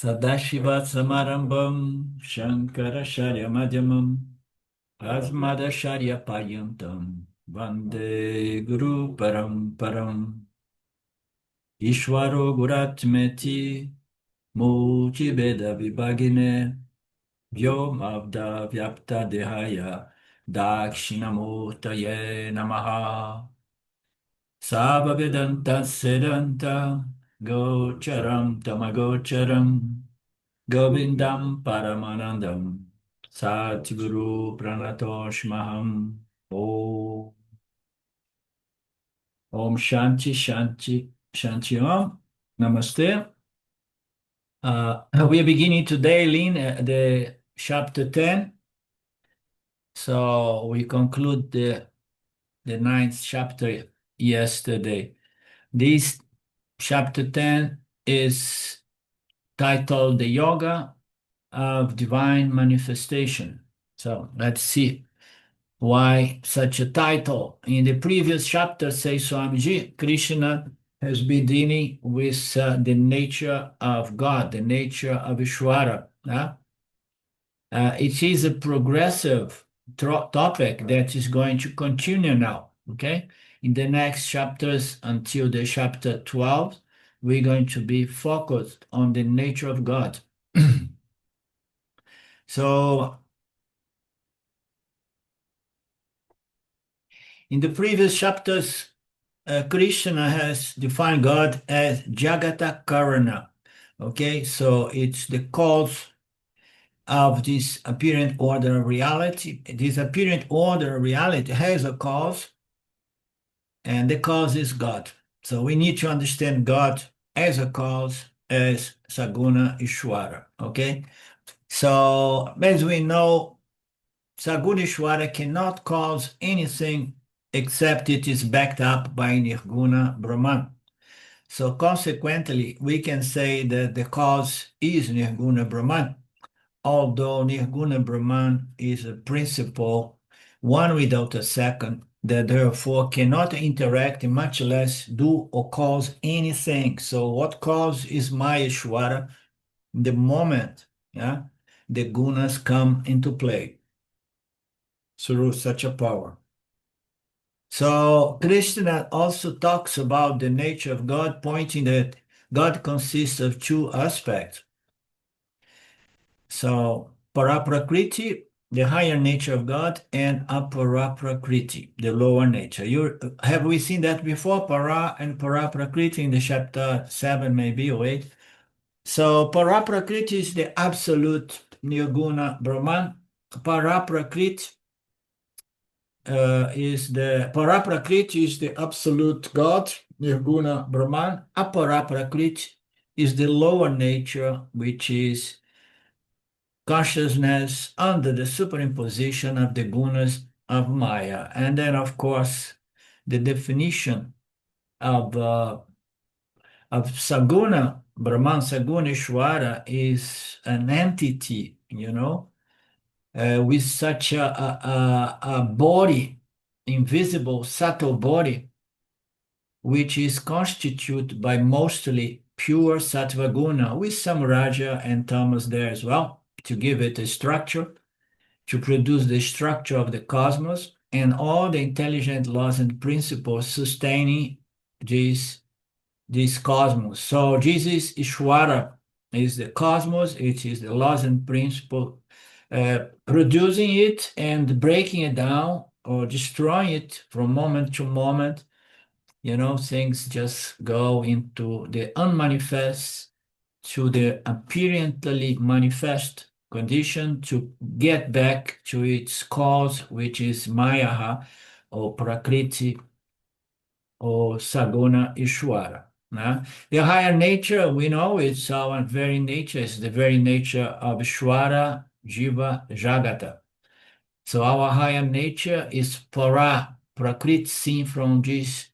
Sadashiva-samarambam Shankaracharya-madhyamam Asmadacharya-paryantam Vande Guru Paramparam Ishvaro Guratmeti Mujibeda Vibhagine Vyomavda Vyapta Dehaya Dakshinamurtaye Namaha Sava Vedanta Sedanta Gocharam Tamagocharam Govindam Paramanandam Satguru Pranatoshmaham Om Om Shanti Shanti Shanti Om Namaste. We are beginning today, Lynn, the chapter 10. So we conclude the ninth chapter yesterday. This chapter 10 is titled The Yoga of Divine Manifestation. So let's see why such a title. In the previous chapter, says Swamiji, Krishna has been dealing with the nature of God, the nature of Isvara. It is a progressive topic that is going to continue now, okay? In the next chapters until the chapter 12, we're going to be focused on the nature of God. So, in the previous chapters, Krishna has defined God as Jagata Karana. Okay, so it's the cause of this apparent order of reality. This apparent order of reality has a cause, and the cause is God. So we need to understand God as a cause, as Saguna Ishwara. Okay, so as we know, Saguna Ishwara cannot cause anything except it is backed up by Nirguna Brahman. So consequently, we can say that the cause is Nirguna Brahman, although Nirguna Brahman is a principle, one without a second, that therefore cannot interact, much less do or cause anything. So what cause is Maya Ishwara? The moment the gunas come into play through such a power. So Krishna also talks about the nature of God, pointing that God consists of two aspects. So Paraprakriti, the higher nature of God, and Aparaprakriti, the lower nature. Have we seen that before? Para and Paraprakriti in the chapter 7 maybe or 8. So Paraprakriti is the absolute Nirguna Brahman. Paraprakriti Paraprakriti is the absolute God, Nirguna Brahman. Aparaprakriti is the lower nature, which is consciousness under the superimposition of the gunas of Maya. And then, of course, the definition of Saguna, Brahman, Saguna Ishwara is an entity, with such a body, invisible, subtle body, which is constituted by mostly pure sattva guna, with some raja and tamas there as well, to give it a structure, to produce the structure of the cosmos, and all the intelligent laws and principles sustaining this cosmos. So Jesus Ishwara is the cosmos, it is the laws and principles producing it and breaking it down or destroying it from moment to moment. Things just go into the unmanifest to the apparently manifest condition to get back to its cause, which is Maya or Prakriti or Saguna Ishwara. The higher nature, we know it's our very nature, it's the very nature of Ishwara, Jiva, Jagata. So our higher nature is Para, Prakriti, seen from this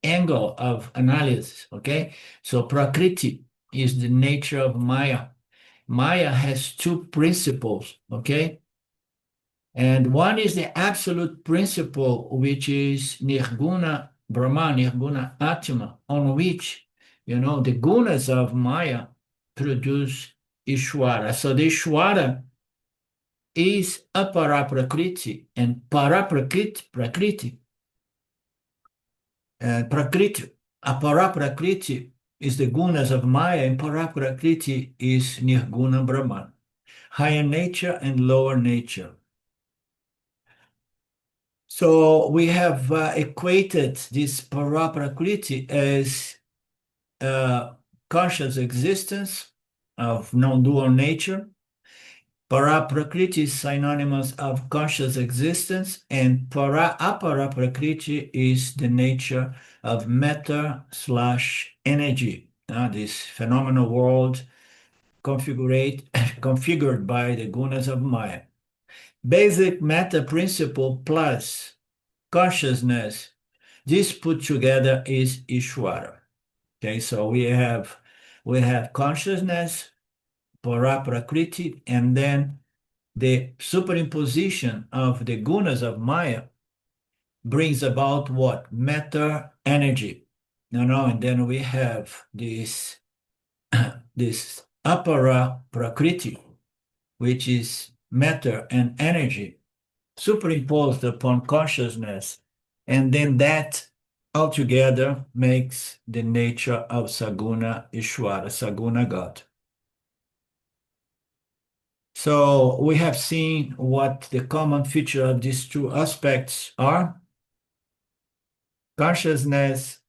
angle of analysis, okay? So Prakriti is the nature of Maya. Maya has two principles, okay? And one is the absolute principle, which is Nirguna Brahman, Nirguna Atma, on which, the gunas of Maya produce Ishvara. So the Ishvara is apara prakriti and para prakriti. Prakriti, apara prakriti is the gunas of Maya, and para prakriti is nirguna Brahman, higher nature and lower nature. So we have equated this para prakriti as conscious existence of non-dual nature. Para prakriti is synonymous of conscious existence, and para apara prakriti is the nature of matter/energy. This phenomenal world configured by the gunas of Maya. Basic matter principle plus consciousness, this put together is Ishvara. Okay, so we have consciousness, para prakriti, and then the superimposition of the gunas of Maya brings about what? Matter, energy. And then we have this this apara prakriti, which is matter and energy superimposed upon consciousness, and then that altogether makes the nature of Saguna Ishvara, Saguna God. So we have seen what the common feature of these two aspects are. Consciousness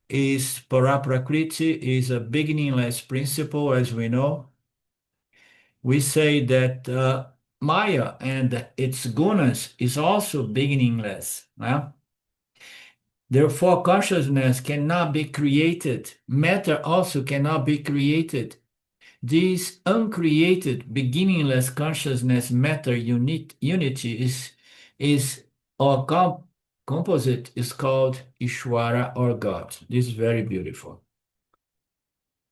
is paraprakriti, is a beginningless principle, as we know. We say that Maya and its gunas is also beginningless. Therefore, consciousness cannot be created. Matter also cannot be created. This uncreated, beginningless consciousness matter unity is or composite is called Ishvara or God. This is very beautiful.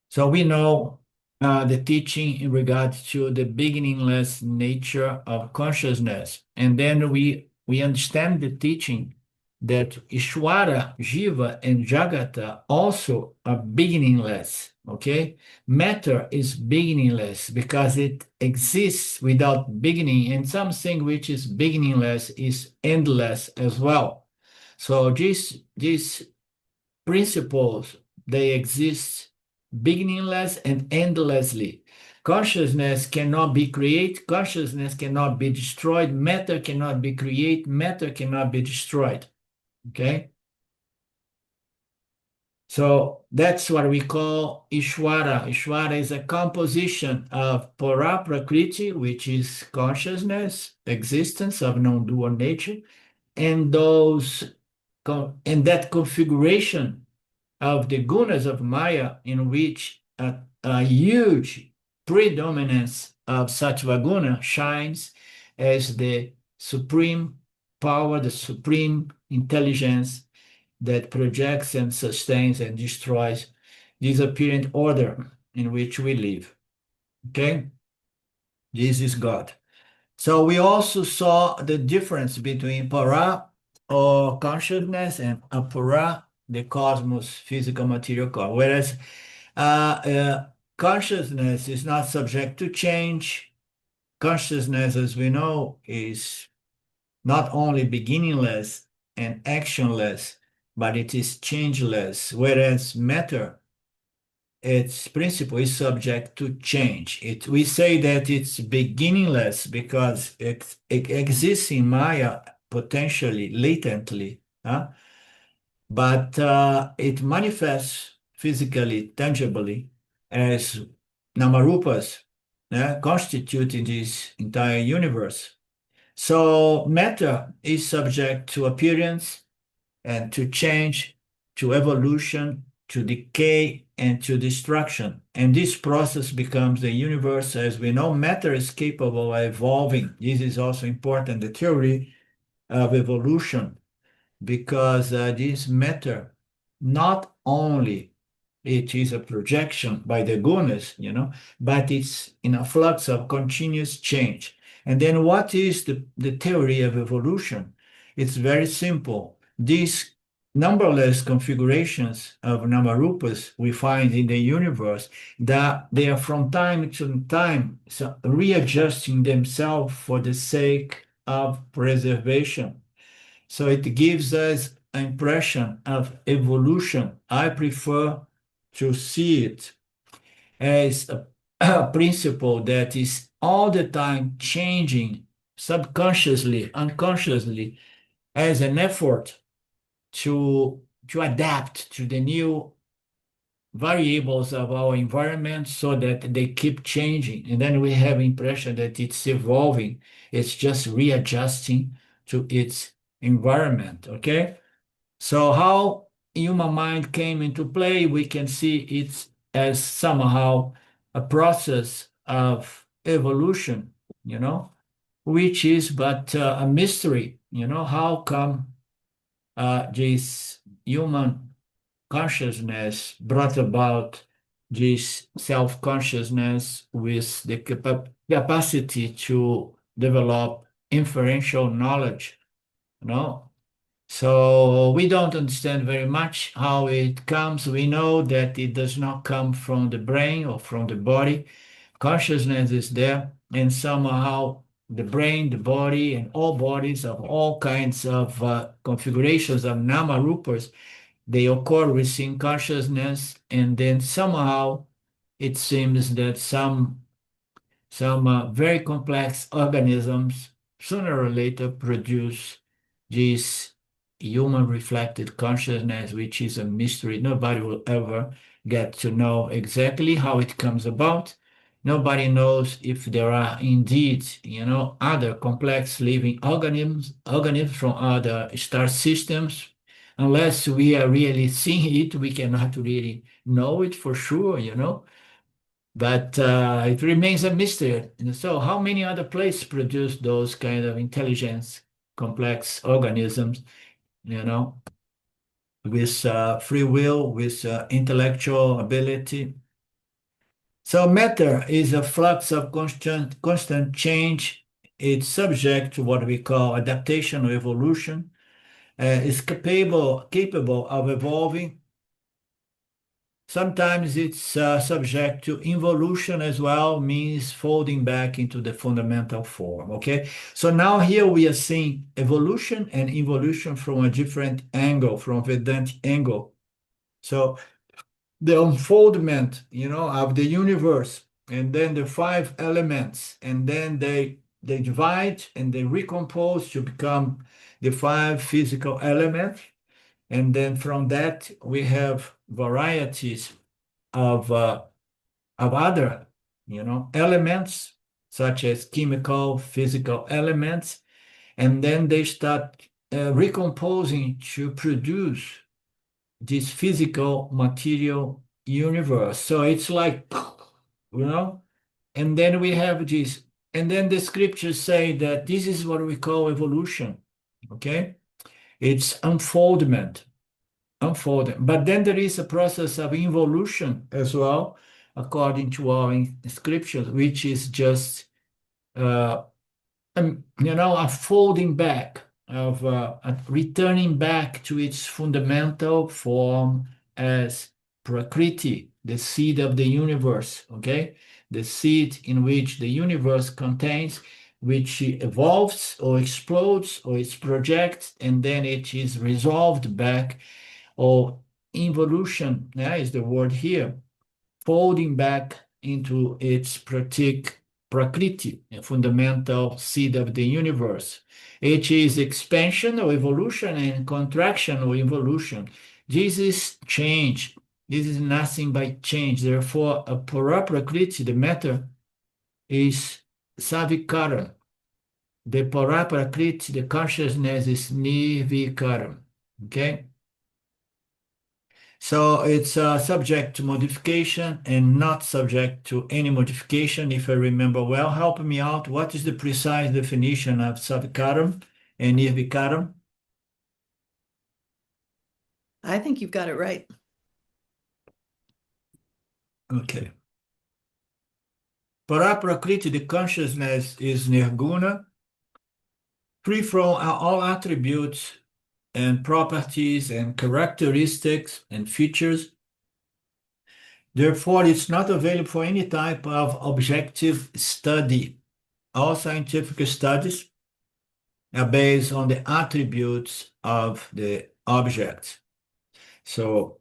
So we know the teaching in regards to the beginningless nature of consciousness, and then we understand the teaching that Ishvara, Jiva, and Jagata also are beginningless. Okay, matter is beginningless because it exists without beginning, and something which is beginningless is endless as well. So these principles, they exist beginningless and endlessly. Consciousness cannot be created, consciousness cannot be destroyed, matter cannot be created, matter cannot be destroyed. Okay? So that's what we call Ishvara. Ishvara is a composition of para prakriti, which is consciousness, existence of non-dual nature, and that configuration of the gunas of Maya, in which a huge predominance of sattva guna shines as the supreme power, the supreme intelligence that projects and sustains and destroys this apparent order in which we live. Okay? This is God. So we also saw the difference between para or consciousness and apara, the cosmos, physical material cosmos. Whereas consciousness is not subject to change. Consciousness, as we know, is not only beginningless and actionless, but it is changeless. Whereas matter, its principle is subject to change. We say that it's beginningless because it exists in Maya potentially, latently, but it manifests physically, tangibly, as namarupas constituting this entire universe. So matter is subject to appearance and to change, to evolution, to decay, and to destruction. And this process becomes the universe. As we know, matter is capable of evolving. This is also important, the theory of evolution, because this matter, not only it is a projection by the gunas, but it's in a flux of continuous change. And then what is the theory of evolution? It's very simple. This numberless configurations of namarupas we find in the universe that they are from time to time readjusting themselves for the sake of preservation. So it gives us an impression of evolution. I prefer to see it as a principle that is all the time changing subconsciously, unconsciously, as an effort to adapt to the new variables of our environment so that they keep changing. And then we have impression that it's evolving. It's just readjusting to its environment. Okay. So how human mind came into play, we can see it as somehow a process of evolution, which is but a mystery. How come this human consciousness brought about this self-consciousness with the capacity to develop inferential knowledge, you know. So we don't understand very much how it comes. We know that it does not come from the brain or from the body. Consciousness is there, and somehow the brain, the body, and all bodies of all kinds of configurations of nama rupas, they occur within consciousness, and then somehow it seems that some very complex organisms sooner or later produce this human reflected consciousness, which is a mystery. Nobody will ever get to know exactly how it comes about. Nobody knows if there are indeed, other complex living organisms from other star systems. Unless we are really seeing it, we cannot really know it for sure. But it remains a mystery. And so, how many other places produce those kind of intelligence, complex organisms, you know, with free will, with intellectual ability? So, matter is a flux of constant change. It's subject to what we call adaptation or evolution. It's capable of evolving. Sometimes it's subject to involution as well, means folding back into the fundamental form. Okay, so now here we are seeing evolution and involution from a different angle, from Vedanta angle. So the unfoldment, of the universe, and then the five elements, and then they divide and they recompose to become the five physical elements. And then from that, we have varieties of other, elements, such as chemical, physical elements. And then they start recomposing to produce this physical material universe. So it's like, you know, and then we have this, and then the scriptures say that this is what we call evolution. Okay. It's unfolding. But then there is a process of involution as well, according to our scriptures, which is just, a folding back of a returning back to its fundamental form as Prakriti, the seed of the universe, okay? The seed in which the universe contains, which evolves or explodes or is projected, and then it is resolved back, or involution, is the word here, folding back into its prakriti, a fundamental seed of the universe. It is expansion or evolution and contraction or involution. This is change. This is nothing but change. Therefore, a prakriti, the matter, is savikaram. The prakriti, the consciousness, is nirvikaram. Okay? So it's subject to modification and not subject to any modification, if I remember well. Help me out. What is the precise definition of savikaram and nirvikaram? I think you've got it right. Okay. Paraprakriti, the consciousness, is nirguna, free from all attributes and properties and characteristics and features. Therefore, it's not available for any type of objective study. All scientific studies are based on the attributes of the object. So,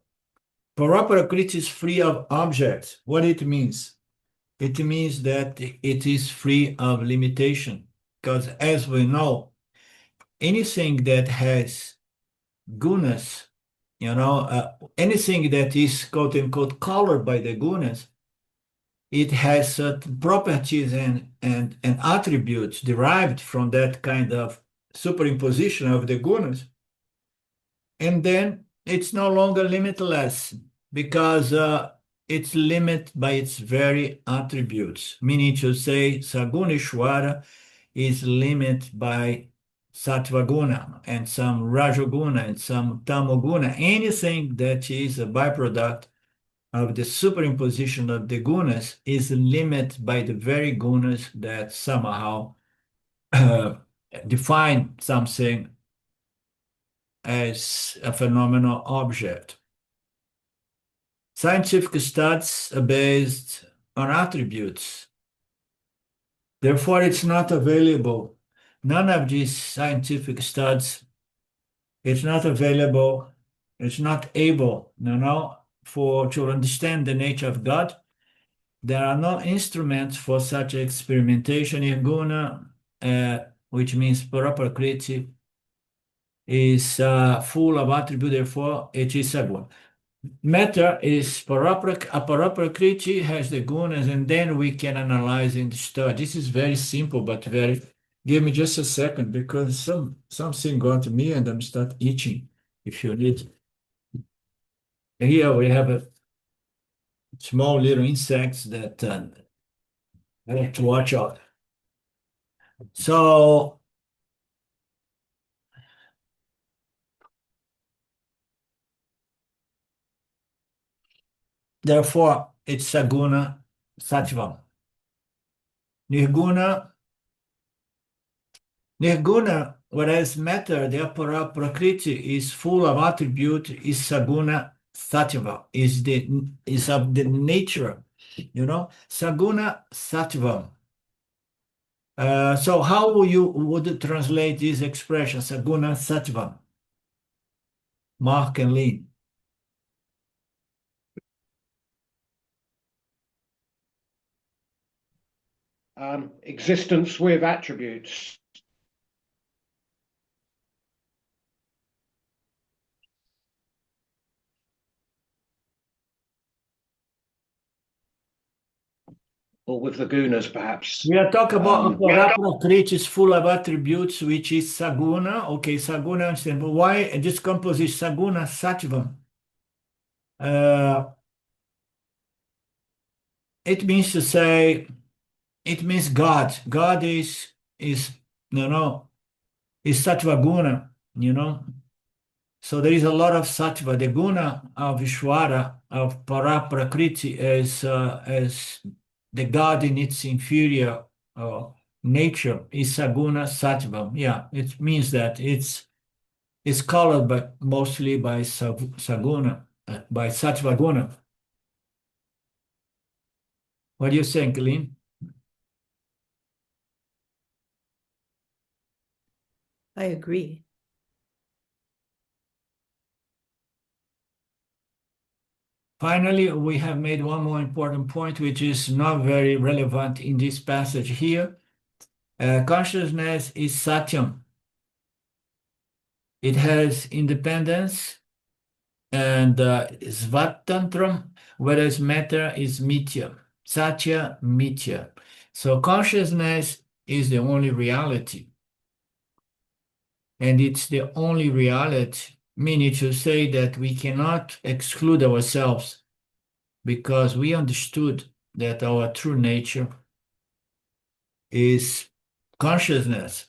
Paraprakriti is free of objects. What it means? It means that it is free of limitation. Because as we know, anything that has gunas, anything that is quote unquote colored by the gunas, it has certain properties and attributes derived from that kind of superimposition of the gunas. And then it's no longer limitless because it's limited by its very attributes, meaning to say Saguneshwara is limited by Sattvaguna and some Rajoguna and some Tamoguna, anything that is a byproduct of the superimposition of the gunas is limited by the very gunas that somehow define something as a phenomenal object. Scientific studies are based on attributes. Therefore, it's not available. None of these scientific studies, it's not available, it's not able, to understand the nature of God. There are no instruments for such experimentation. Nirguna, which means Paraprakriti, is full of attribute, therefore it is Saguna. Matter is Paraprakriti has the gunas, and then we can analyze and study. This is very simple, but very. Give me just a second because something got me and I'm start itching. If you need. Here we have a small little insects that I have to watch out. So therefore, it's Saguna Sattva. Nirguna, whereas matter, the apara prakriti, is full of attribute, is Saguna Sattva, is of the nature, Saguna Sattva. So how would translate this expression, Saguna Sattva? Mark and Lynn. Existence with attributes. Or with the gunas, perhaps. We are talking about Prakriti is full of attributes, which is Saguna. Okay, Saguna, understand. But why this composition, Saguna Sattva? It means to say, it means God. God is Sattva Guna, So there is a lot of Sattva. The Guna of Isvara, of Paraprakriti, as the God in its inferior nature is Saguna Sattva. Yeah, it means that it's colored mostly by Saguna, by Sattva Guna. What do you think, Lynn? I agree. Finally, we have made one more important point, which is not very relevant in this passage here. Consciousness is Satyam. It has independence and Svatantram, whereas matter is Mithya. Satya, Mithya. So consciousness is the only reality. And it's the only reality, meaning to say that we cannot exclude ourselves because we understood that our true nature is consciousness.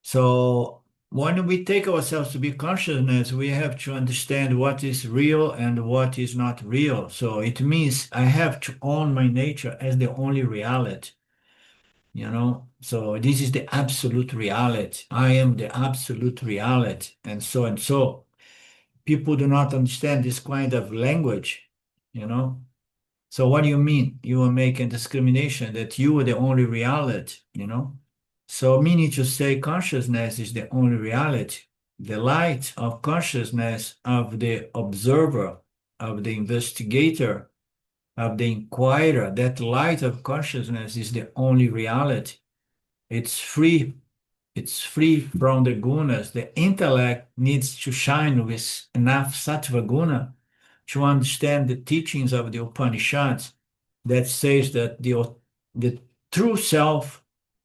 So when we take ourselves to be consciousness, we have to understand what is real and what is not real. So it means I have to own my nature as the only reality. So this is the absolute reality. I am the absolute reality, and so and so. People do not understand this kind of language. So what do you mean? You are making discrimination that you are the only reality. So meaning to say consciousness is the only reality. The light of consciousness of the observer, of the investigator, of the inquirer, that light of consciousness is the only reality. It's free. It's free from the gunas. The intellect needs to shine with enough sattva guna to understand the teachings of the Upanishads that says that the true self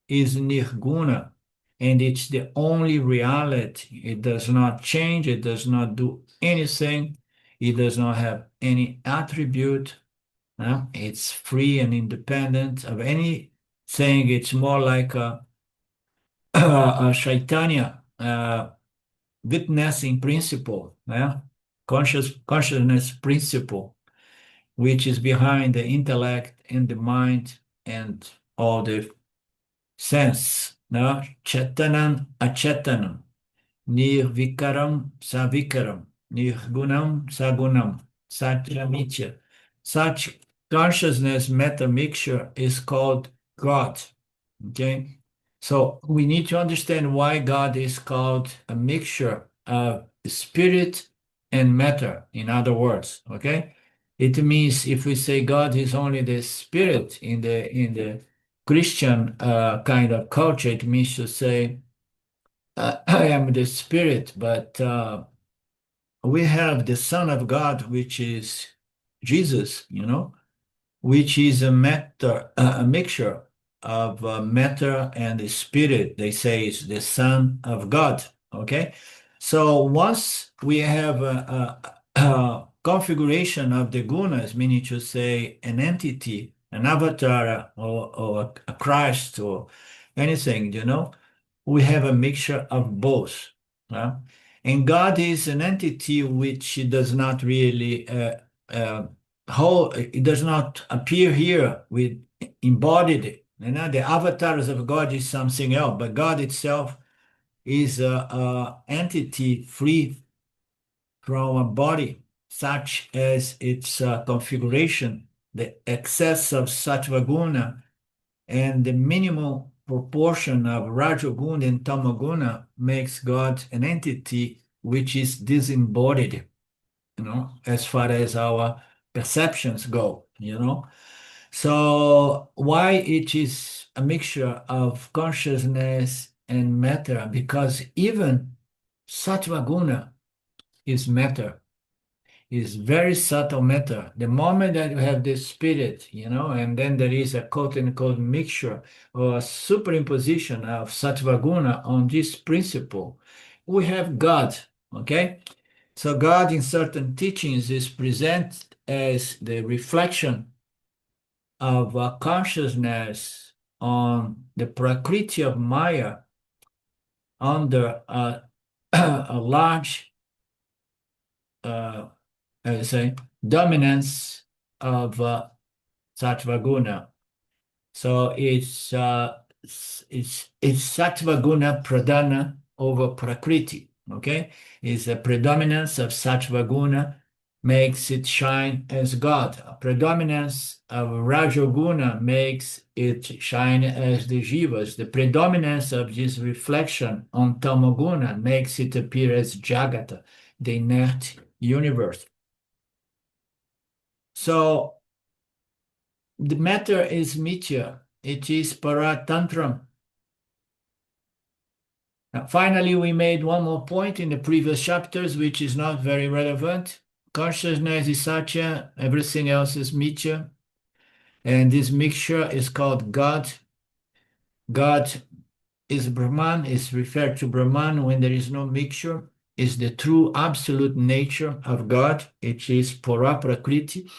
is nirguna and it's the only reality. It does not change, it does not do anything, it does not have any attribute. It's free and independent of anything. It's more like a Chaitanya witnessing principle, consciousness principle, which is behind the intellect and the mind and all the sense. Chetanam achetanam, nirvikaram savikaram, nirgunam sagunam, satyamitya. Such consciousness meta mixture is called God. Okay? So we need to understand why God is called a mixture of spirit and matter, in other words. Okay? It means if we say God is only the spirit in the Christian kind of culture, it means to say I am the spirit, but we have the Son of God, which is Jesus, which is a matter, a mixture of matter and the spirit. They say is the Son of God. Okay, so once we have a configuration of the gunas, meaning to say an entity, an avatar, or a Christ, or anything, we have a mixture of both. And God is an entity which does not really how it does not appear here with embodied. The avatars of God is something else, but God itself is a entity free from a body, such as its configuration, the excess of sattva guna, and the minimal proportion of rajoguna and tamoguna makes God an entity which is disembodied, as far as our perceptions go. So why it is a mixture of consciousness and matter? Because even sattva guna is matter, is very subtle matter. The moment that you have this spirit, and then there is a quote-unquote mixture or a superimposition of sattva guna on this principle, we have God, okay? So God in certain teachings is presented as the reflection of consciousness on the prakriti of Maya under a large dominance of sattva guna. So it's sattva guna pradana over prakriti. Okay, is a predominance of sattva guna makes it shine as God. A predominance of rajoguna makes it shine as the jivas. The predominance of this reflection on tamoguna makes it appear as jagata, the inert universe. So the matter is mithya. It is paratantram. Now, finally, we made one more point in the previous chapters, which is not very relevant. Consciousness is satya, everything else is mithya. And this mixture is called God. God is Brahman, is referred to Brahman when there is no mixture, is the true absolute nature of God. It is Pura Prakriti.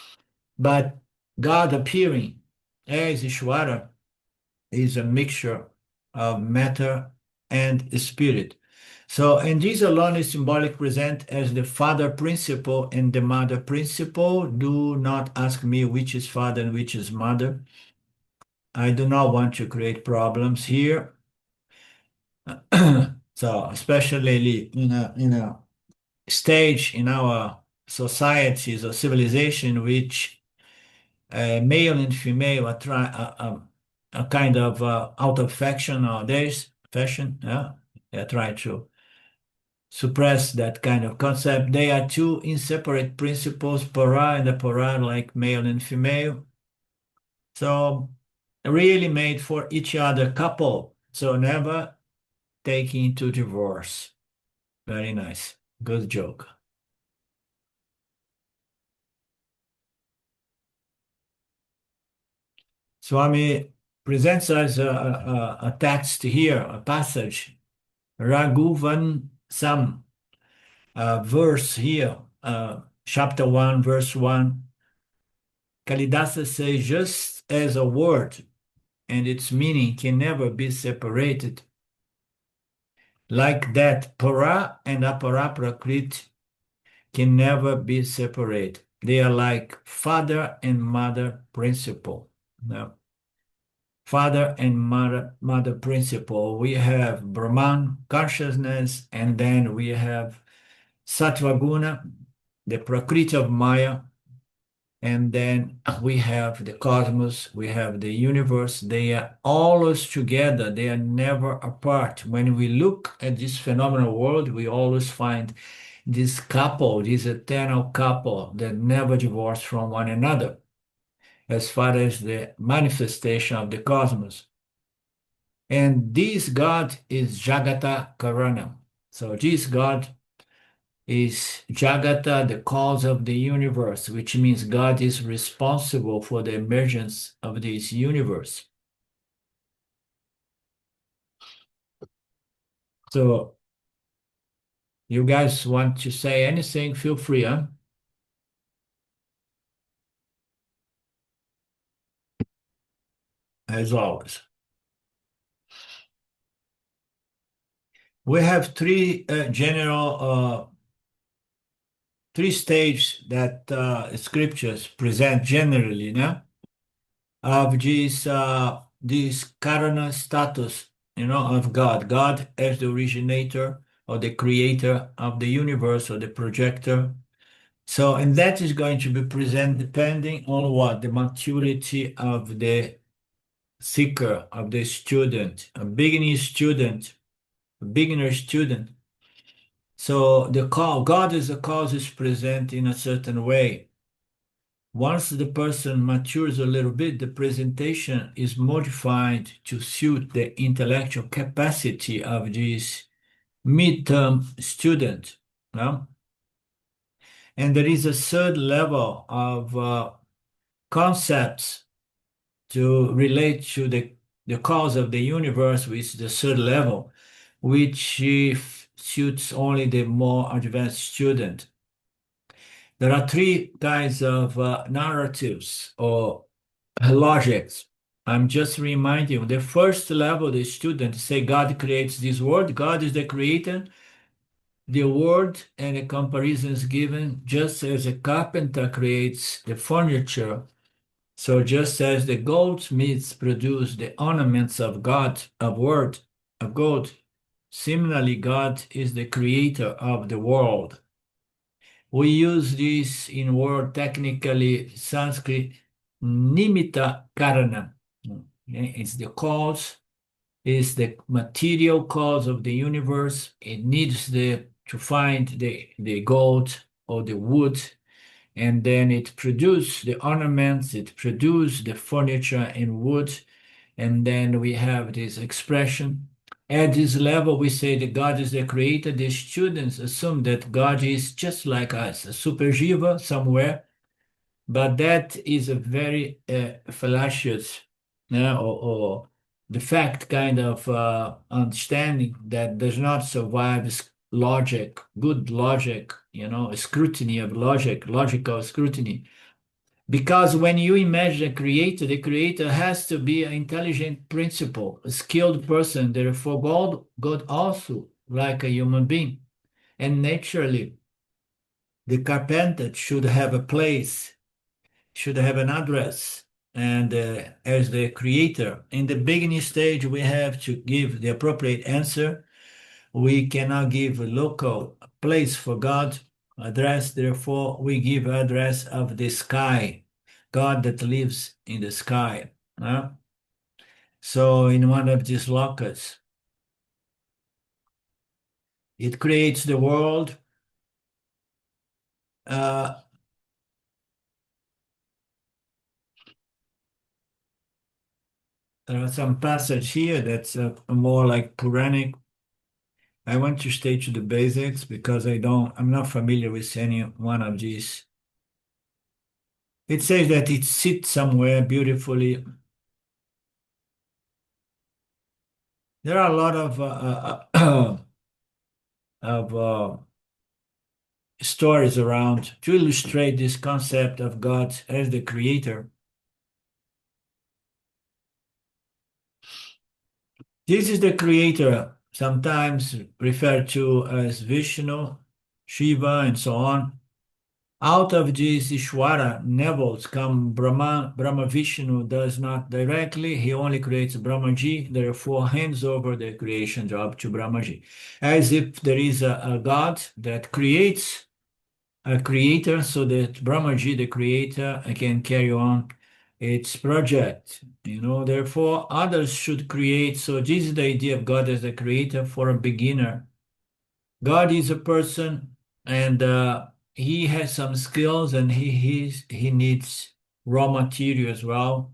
But God appearing as Isvara is a mixture of matter and spirit. So, and this alone is symbolic present as the father principle and the mother principle. Do not ask me which is father and which is mother. I do not want to create problems here. So especially in a stage in our societies or civilization which male and female are kind of out of fashion nowadays. Fashion, yeah, they're trying to suppress that kind of concept. They are two inseparate principles, para and apara, like male and female. So really made for each other couple. So never taking to divorce. Very nice. Good joke. Swami presents us a text here, a passage, Raghuvan Sam, verse here, chapter 1, verse 1. Kalidasa says, just as a word and its meaning can never be separated, like that, para and apara prakrit can never be separated. They are like father and mother principle. Now, father and mother principle. We have Brahman consciousness, and then we have Sattvaguna, the Prakriti of Maya, and then we have the cosmos, we have the universe. They are always together, they are never apart. When we look at this phenomenal world, we always find this couple, this eternal couple that never divorce from one another, as far as the manifestation of the cosmos. And this God is Jagata Karanam. So this God is Jagata, the cause of the universe, which means God is responsible for the emergence of this universe. So you guys want to say anything, feel free, huh? As always. We have three three stages that scriptures present generally, no? Of this Karana status, of God. God as the originator or the creator of the universe or the projector. So, and that is going to be present depending on what? The maturity of the seeker, of the student, a beginner student. So the God as a cause is present in a certain way. Once the person matures a little bit, the presentation is modified to suit the intellectual capacity of this midterm student. No? And there is a third level of concepts to relate to the cause of the universe, which is the third level, which suits only the more advanced student. There are three kinds of narratives or logics. I'm just reminding you, the first level, the student say God creates this world, God is the creator, the word and the comparison is given just as a carpenter creates the furniture. So just as the goldsmiths produce the ornaments of God, of word, of gold, similarly, God is the creator of the world. We use this in word technically Sanskrit nimitta karana. It's the cause, it's the material cause of the universe. It needs to find the gold or the wood, and then it produces the ornaments, it produces the furniture in wood, and then we have this expression. At this level, we say that God is the creator. The students assume that God is just like us, a super jiva somewhere, but that is a very fallacious or the fact kind of understanding that does not survive logic, good logic, scrutiny of logic, logical scrutiny. Because when you imagine the creator has to be an intelligent principle, a skilled person. Therefore, God also like a human being. And naturally, the carpenter should have a place, should have an address, and as the creator. In the beginning stage, we have to give the appropriate answer. We cannot give a local place for God address, therefore we give address of the sky, God that lives in the sky. So in one of these lockets, it creates the world. There are some passage here that's more like Puranic. I want to stay to the basics because I'm not familiar with any one of these. It says that it sits somewhere beautifully. There are a lot of stories around to illustrate this concept of God as the creator. This is the creator, sometimes referred to as Vishnu, Shiva, and so on. Out of this Isvara levels come Brahma. Brahma Vishnu does not directly, he only creates Brahmaji, therefore hands over the creation job to Brahmaji. As if there is a God that creates a creator so that Brahmaji, the creator, can carry on its project. Therefore others should create. So this is the idea of God as the creator for a beginner. God is a person, and he has some skills, and he needs raw material as well.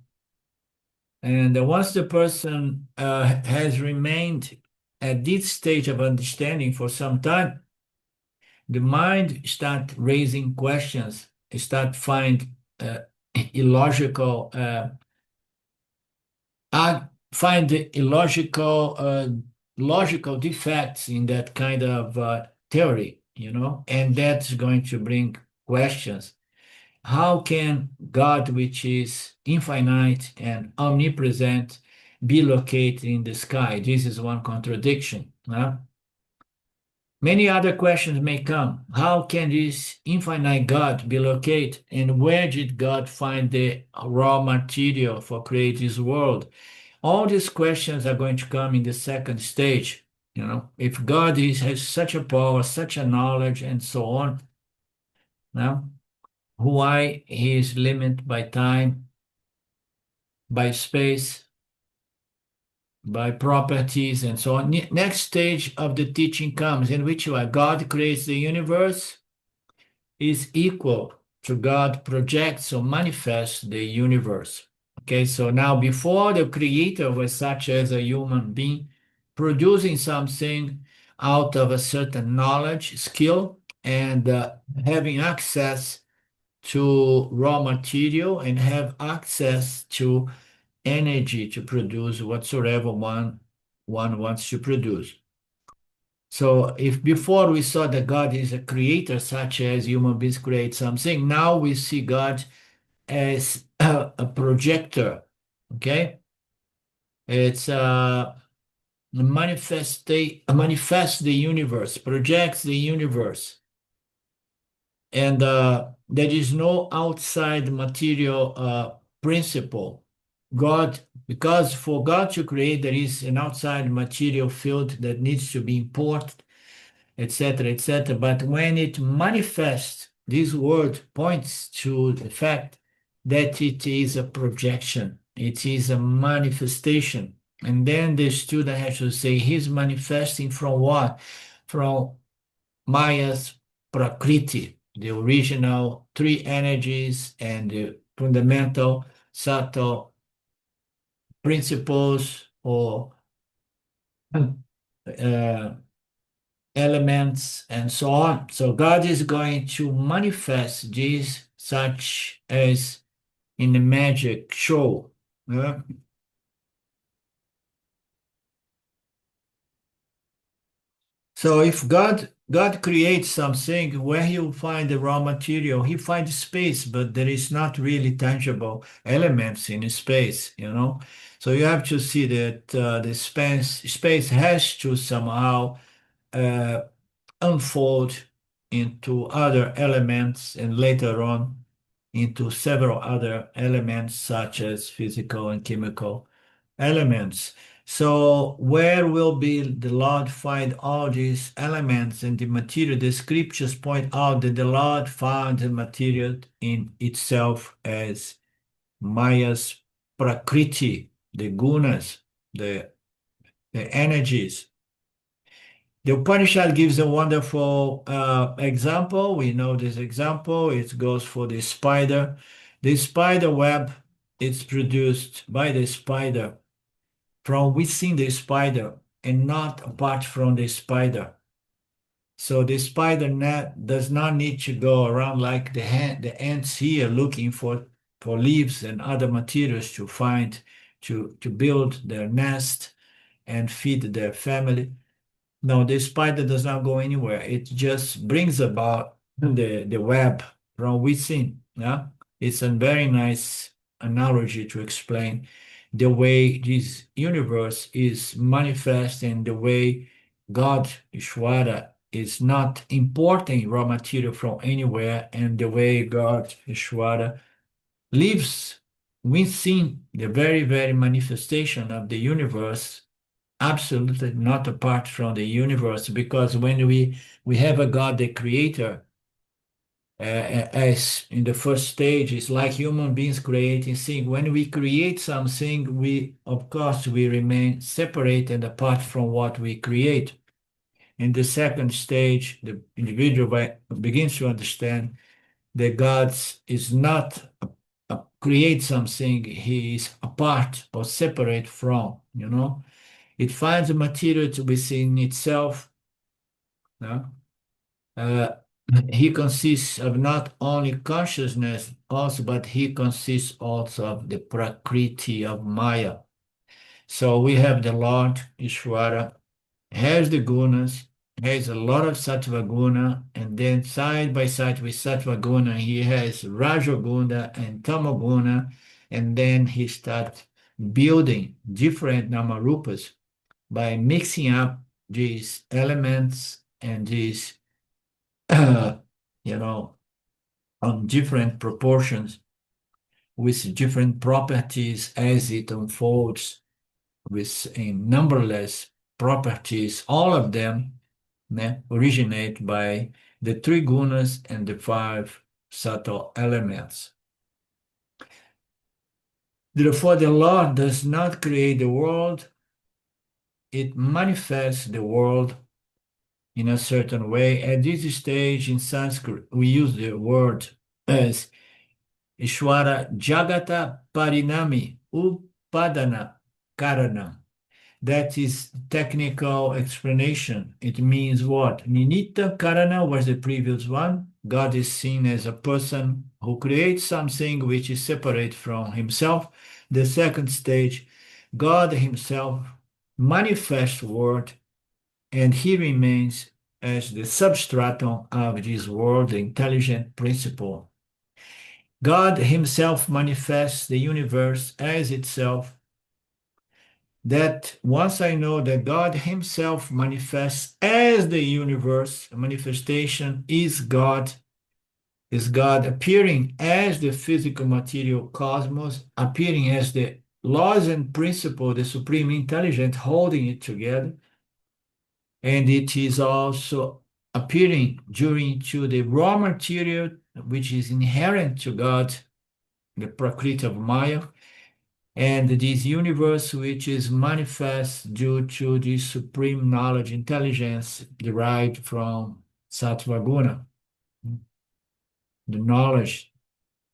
And once the person has remained at this stage of understanding for some time, the mind start raising questions, start find illogical, find logical defects in that kind of theory, and that's going to bring questions. How can God, which is infinite and omnipresent, be located in the sky? This is one contradiction. Many other questions may come. How can this infinite God be located? And where did God find the raw material for creating this world? All these questions are going to come in the second stage. If God has such a power, such a knowledge, and so on, why he is limited by time, by space, by properties, and so on. Next stage of the teaching comes in which God creates the universe, is equal to God projects or manifests the universe. Okay, so now before the creator was such as a human being producing something out of a certain knowledge, skill, and having access to raw material and have access to energy to produce whatsoever one wants to produce. So if before we saw that God is a creator, such as human beings create something, now we see God as a projector. Okay, it's manifests the universe, projects the universe, and there is no outside material principle. God, because for God to create, there is an outside material field that needs to be imported, etc., etc. But when it manifests, this word points to the fact that it is a projection, it is a manifestation. And then the student has to say, he's manifesting from what? From Maya's Prakriti, the original three energies and the fundamental subtle principles or uh, elements and so on. So God is going to manifest these such as in the magic show. So if God creates something, where he'll find the raw material, he finds space, but there is not really tangible elements in space, So you have to see that the space has to somehow unfold into other elements, and later on into several other elements, such as physical and chemical elements. So where will be the Lord find all these elements in the material? The scriptures point out that the Lord found the material in itself as Maya's prakriti, the gunas, the energies. The Upanishad gives a wonderful example. We know this example. It goes for the spider. The spider web is produced by the spider from within the spider and not apart from the spider. So the spider net does not need to go around like the ants here looking for leaves and other materials to find to build their nest and feed their family. No, the spider does not go anywhere. It just brings about the web from within. Yeah, it's a very nice analogy to explain the way this universe is manifest and the way God, Isvara, is not importing raw material from anywhere, and the way God, Isvara, lives within the very, very manifestation of the universe, absolutely not apart from the universe, because when we have a God, the creator, as in the first stage, it's like human beings creating things. When we create something, we, of course, we remain separated apart from what we create. In the second stage, the individual begins to understand that God is not create something, he is apart or separate from, It finds a material to be seen itself. No? He consists of not only consciousness, also, but he consists also of the prakriti of Maya. So we have the Lord Ishvara, has the gunas, has a lot of sattva guna, and then side by side with sattva guna, he has rajoguna and tamoguna, and then he starts building different namarupas by mixing up these elements and these, on different proportions with different properties as it unfolds with numberless properties. All of them originate by the three gunas and the five subtle elements. Therefore, the Lord does not create the world, it manifests the world in a certain way. At this stage in Sanskrit, we use the word as Ishvara Jagata Parinami Upadana Karanam. That is technical explanation. It means what? Ninitta Karana was the previous one. God is seen as a person who creates something which is separate from himself. The second stage, God himself manifests world, and he remains as the substratum of this world, the intelligent principle. God himself manifests the universe as itself. That once I know that God himself manifests as the universe, manifestation is God appearing as the physical material cosmos, appearing as the laws and principle, the supreme intelligence holding it together. And it is also appearing during to the raw material, which is inherent to God, the Prakriti of Maya, and this universe which is manifest due to the supreme knowledge, intelligence derived from Sattva Guna, the knowledge,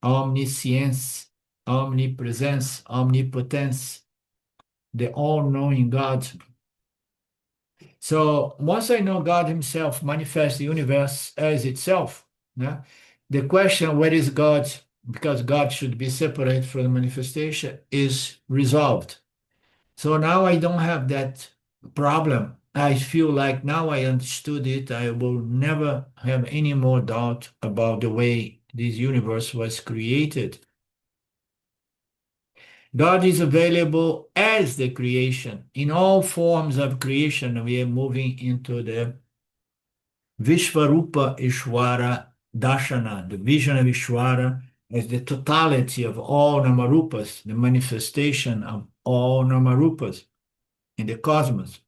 omniscience, omnipresence, omnipotence, the all-knowing God. So once I know God himself manifests the universe as itself, the question, where is God? Because God should be separate from the manifestation, is resolved. So now I don't have that problem. I feel like now I understood it. I will never have any more doubt about the way this universe was created. God is available as the creation. In all forms of creation, we are moving into the Vishvarupa Ishvara Darshana, the vision of Ishvara, as the totality of all Namarupas, the manifestation of all Namarupas in the cosmos.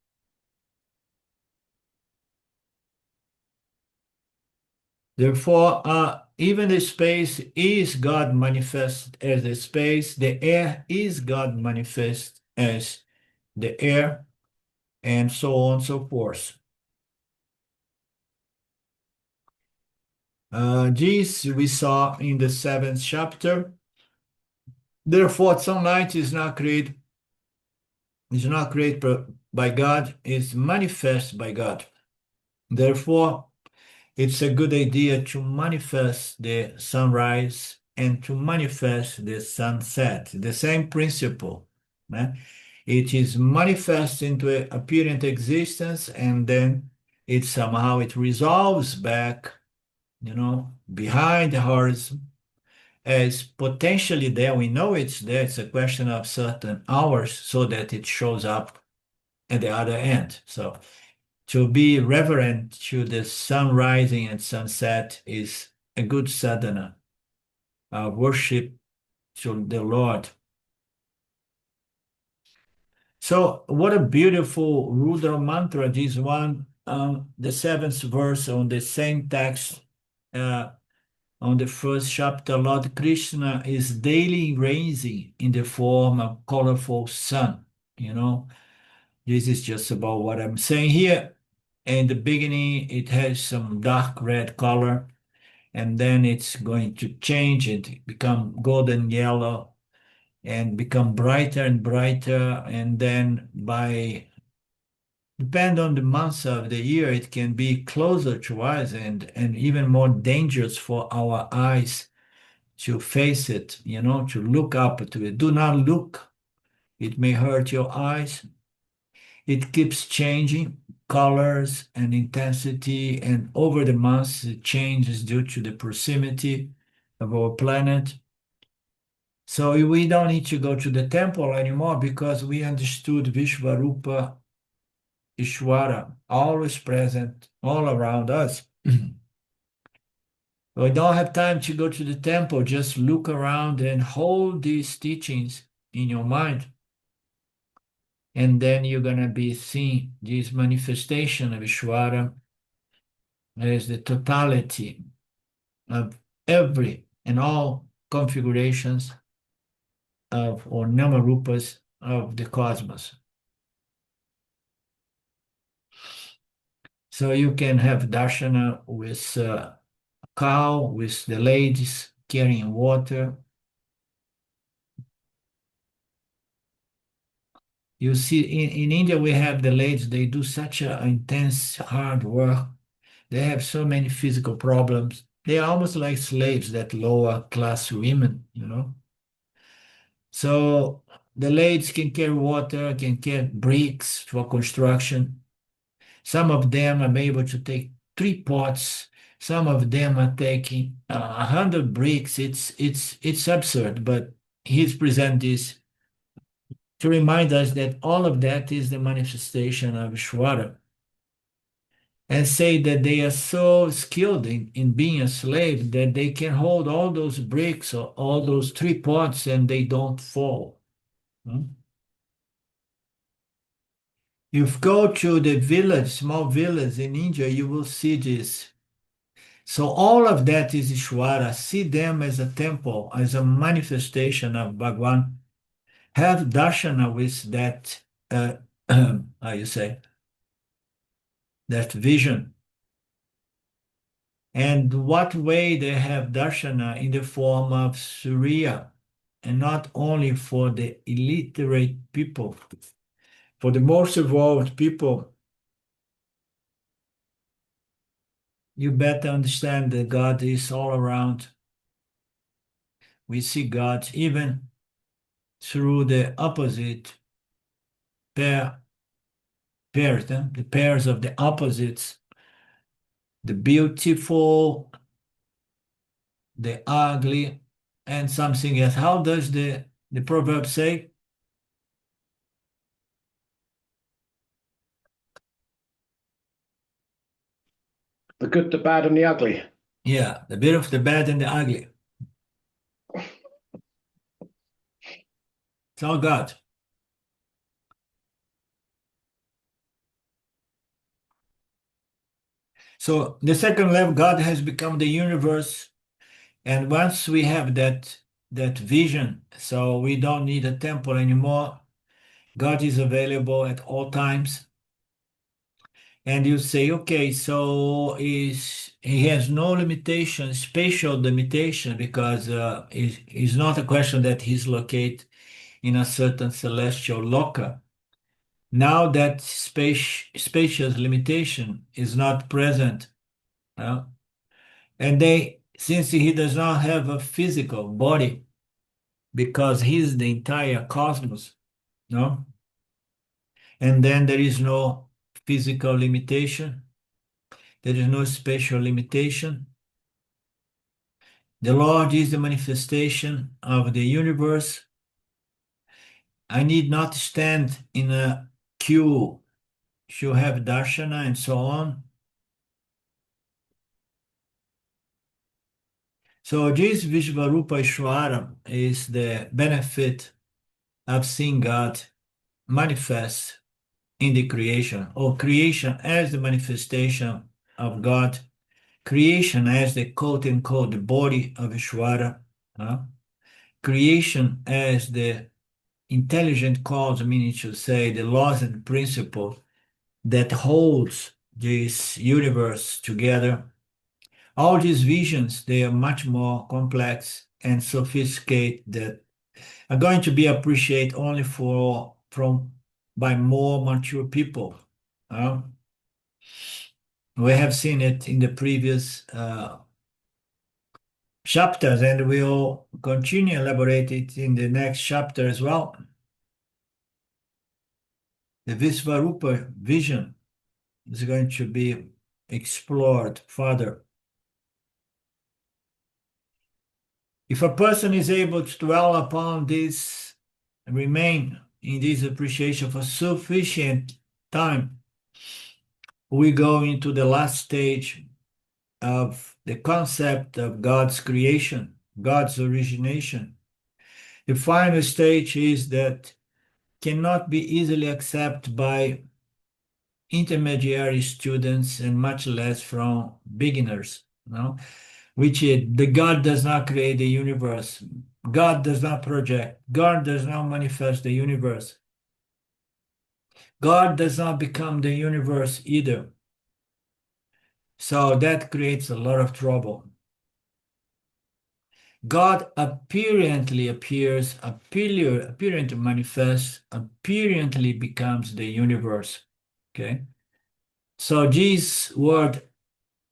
Therefore, even the space is God manifest as the space, the air is God manifest as the air, and so on and so forth. This we saw in the 7th chapter. Therefore, sunlight is not created by God, it's manifest by God. Therefore, it's a good idea to manifest the sunrise and to manifest the sunset. The same principle. It is manifest into apparent existence, and then it resolves back, behind the horizon as potentially there. We know it's there. It's a question of certain hours so that it shows up at the other end. So to be reverent to the sun rising and sunset is a good sadhana, worship to the Lord. So what a beautiful Rudra mantra, this one, the 7th verse on the same text, on the 1st chapter. Lord Krishna is daily rising in the form of colorful sun. This is just about what I'm saying here. In the beginning, it has some dark red color, and then it's going to change and become golden yellow and become brighter and brighter. And then depend on the months of the year, it can be closer to us and even more dangerous for our eyes to face it, to look up to it. Do not look. It may hurt your eyes. It keeps changing colors and intensity, and over the months it changes due to the proximity of our planet. So we don't need to go to the temple anymore because we understood Vishvarupa Isvara, always present all around us. We don't have time to go to the temple, just look around and hold these teachings in your mind. And then you're going to be seeing this manifestation of Ishvara as the totality of every and all configurations of or Namarupas of the cosmos. So you can have darshana with a cow, with the ladies carrying water. You see, in India, we have the ladies, they do such a intense, hard work. They have so many physical problems. They are almost like slaves, that lower class women. So the ladies can carry water, can carry bricks for construction. Some of them are able to take 3 pots. Some of them are taking 100 bricks. It's absurd, but he's present this to remind us that all of that is the manifestation of Ishvara, and say that they are so skilled in being a slave that they can hold all those bricks or all those 3 pots and they don't fall. If you go to the village, small village in India, you will see this. So all of that is Ishvara. See them as a temple, as a manifestation of Bhagwan. Have darshana with that, how you say, that vision. And what way they have darshana in the form of Surya, and not only for the illiterate people, for the most evolved people. You better understand that God is all around. We see God even through the opposite pairs, the pairs of the opposites, the beautiful, the ugly, and something else. How does the proverb say? The good, the bad, and the ugly. Yeah, the beautiful, the bad, and the ugly. It's all God. So the second level, God has become the universe. And once we have that vision, so we don't need a temple anymore. God is available at all times. And you say, okay, so he has no limitation, spatial limitation, because it's not a question that he's located in a certain celestial loca. Now that spacious limitation is not present, uh, and since he does not have a physical body, because he's the entire cosmos, no, and then there is no physical limitation, there is no spatial limitation. The Lord is the manifestation of the universe. I need not stand in a queue to have darshana and so on. So this Vishvarupa Ishvara is the benefit of seeing God manifest in the creation, or creation as the manifestation of God, creation as the quote-unquote the body of Ishvara, creation as the intelligent cause, meaning to say the laws and principle that holds this universe together. All these visions, they are much more complex and sophisticated that are going to be appreciated only by more mature people. We have seen it in the previous chapters, and we'll continue elaborate it in the next chapter as well. The Visvarupa vision is going to be explored further. If a person is able to dwell upon this and remain in this appreciation for sufficient time, we go into the last stage of the concept of God's creation, God's origination. The final stage is that cannot be easily accepted by intermediary students and much less from beginners, which is the God does not create the universe. God does not project. God does not manifest the universe. God does not become the universe either. So that creates a lot of trouble. God apparently appears, apparently manifests, apparently becomes the universe. Okay? So this word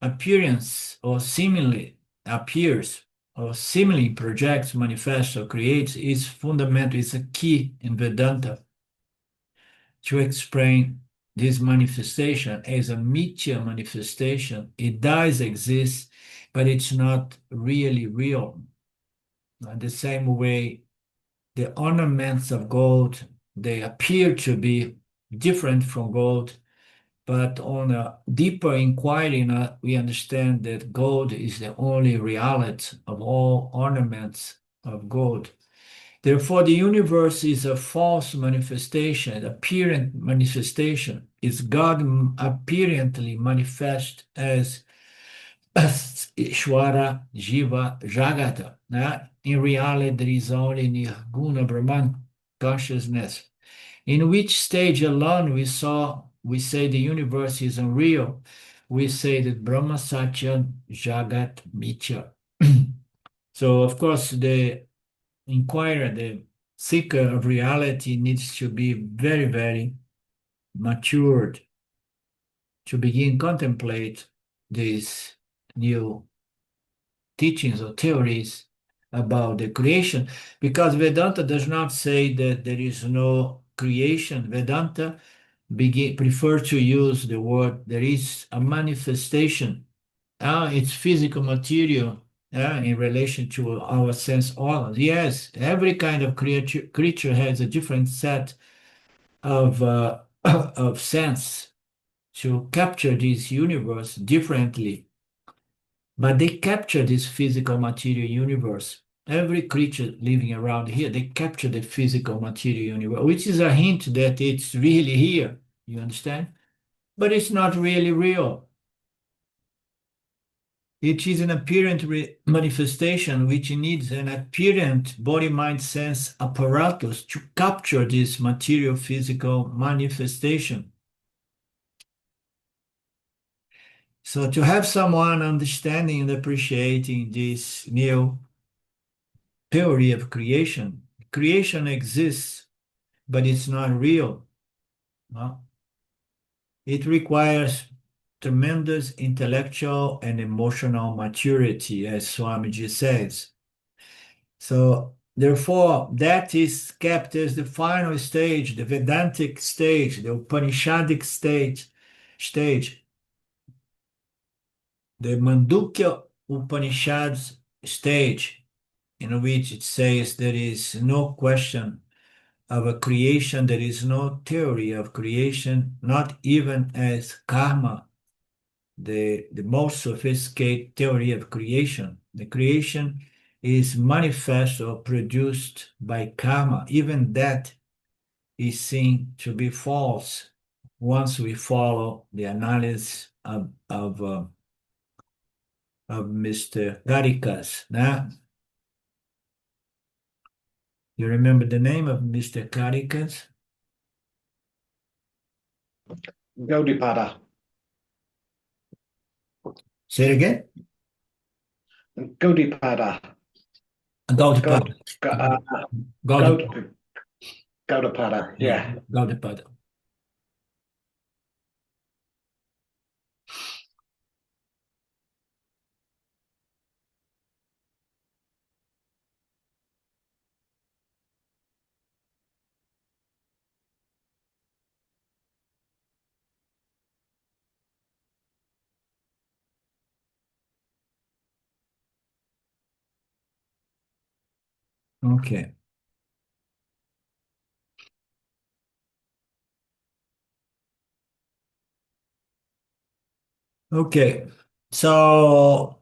appearance or seemingly appears or seemingly projects, manifests, or creates is fundamental, is a key in Vedanta to explain this manifestation as a mithya manifestation. It does exist, but it's not really real. The same way the ornaments of gold, they appear to be different from gold, but on a deeper inquiry, we understand that gold is the only reality of all ornaments of gold. Therefore, the universe is a false manifestation, apparent manifestation. It's God apparently manifest as Ishvara, Jiva, Jagata. In reality, there is only Nirguna Brahman consciousness. In which stage alone we say the universe is unreal. We say that Brahma Satya Jagat Mithya. So, of course, the inquirer, the seeker of reality needs to be very, very matured to begin contemplate these new teachings or theories about the creation, because Vedanta does not say that there is no creation. Vedanta prefer to use the word there is a manifestation. It's physical material in relation to our sense organs. Yes, every kind of creature has a different set of of sense to capture this universe differently, but they capture this physical material universe. every creature living around here, they capture the physical material universe, which is a hint that it's really here. You understand? But it's not really real. It is an apparent manifestation which needs an apparent body-mind sense apparatus to capture this material physical manifestation. So to have someone understanding and appreciating this new theory of creation, creation exists, but it's not real. No? It requires tremendous intellectual and emotional maturity, as Swamiji says. So, therefore, that is kept as the final stage, the Vedantic stage, the Upanishadic stage, the Mandukya Upanishads stage, in which it says there is no question of a creation, there is no theory of creation, not even as karma, the most sophisticated theory of creation. The creation is manifest or produced by karma. Even that is seen to be false once we follow the analysis of Mr. Karikas. Né? You remember the name of Mr. Karikas? Gaudipada. Say it again. Gaudipada. Gaudipada. Gaudipada. Gaudipada. Yeah. Gaudipada. Okay. Okay. So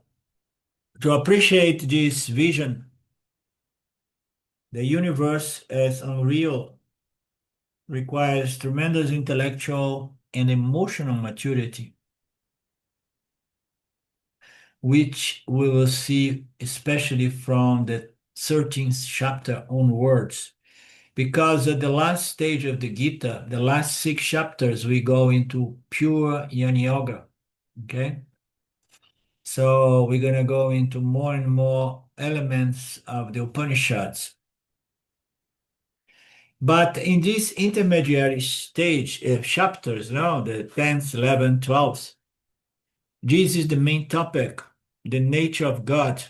to appreciate this vision, the universe as unreal requires tremendous intellectual and emotional maturity, which we will see especially from the 13th chapter onwards. Because at the last stage of the Gita, the last 6 chapters, we go into pure Jnana Yoga. Okay? So we're going to go into more and more elements of the Upanishads. But in this intermediary stage of chapters, now the 10th, 11th, 12th, this is the main topic, the nature of God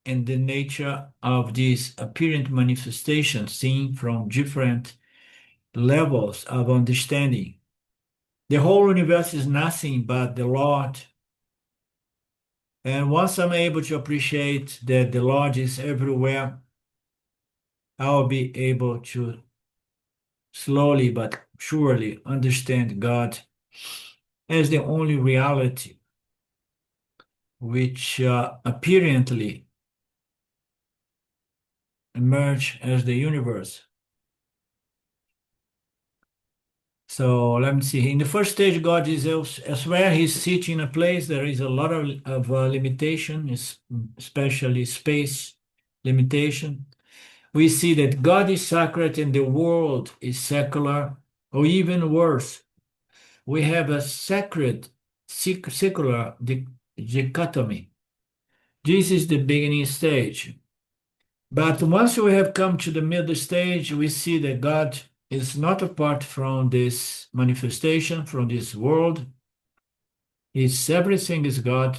and the nature of this apparent manifestation seen from different levels of understanding. The whole universe is nothing but the Lord. And once I'm able to appreciate that the Lord is everywhere, I'll be able to slowly but surely understand God as the only reality which apparently emerge as the universe. So let me see. In the first stage, God is elsewhere. He's sitting in a place. There is a lot of limitation, especially space limitation. We see that God is sacred and the world is secular, or even worse, we have a sacred secular dichotomy. This is the beginning stage. But once we have come to the middle stage, we see that God is not apart from this manifestation, from this world. Everything is God.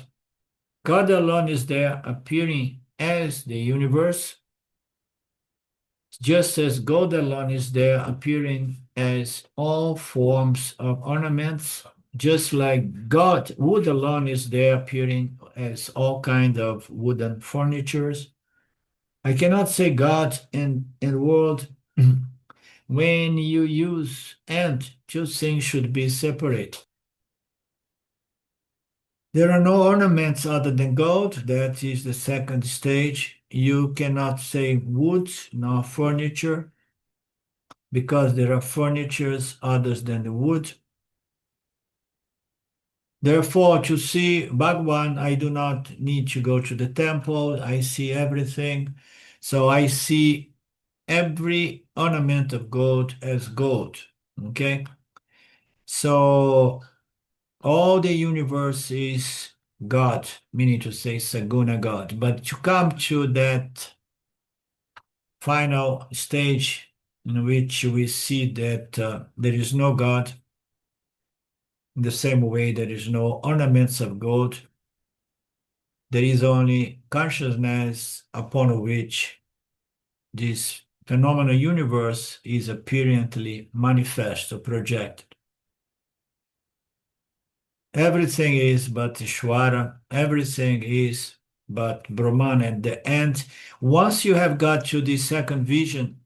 God alone is there appearing as the universe, just as God alone is there appearing as all forms of ornaments, just like God, wood alone is there appearing as all kinds of wooden furnitures. I cannot say God and world. When you use and, two things should be separate. There are no ornaments other than gold. That is the second stage. you cannot say wood nor furniture, because there are furnitures others than the wood. Therefore, to see Bhagwan, I do not need to go to the temple. I see everything. So I see every ornament of gold as gold. Okay? So all the universe is God, meaning to say Saguna God. But to come to that final stage in which we see that there is no God, in the same way there is no ornaments of gold, there is only consciousness upon which this phenomenal universe is apparently manifest or projected. Everything is but Ishvara, everything is but Brahman at the end. Once you have got to the second vision,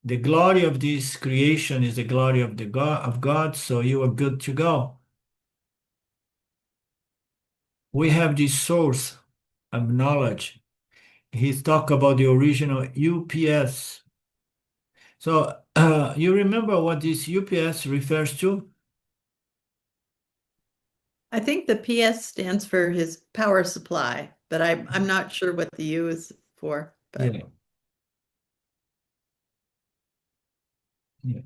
the glory of this creation is the glory of the God, so you are good to go. We have this source of knowledge. He's talk about the original UPS. So you remember what this UPS refers to? I think the PS stands for his power supply, but I'm not sure what the U is for. But Yeah. Yeah.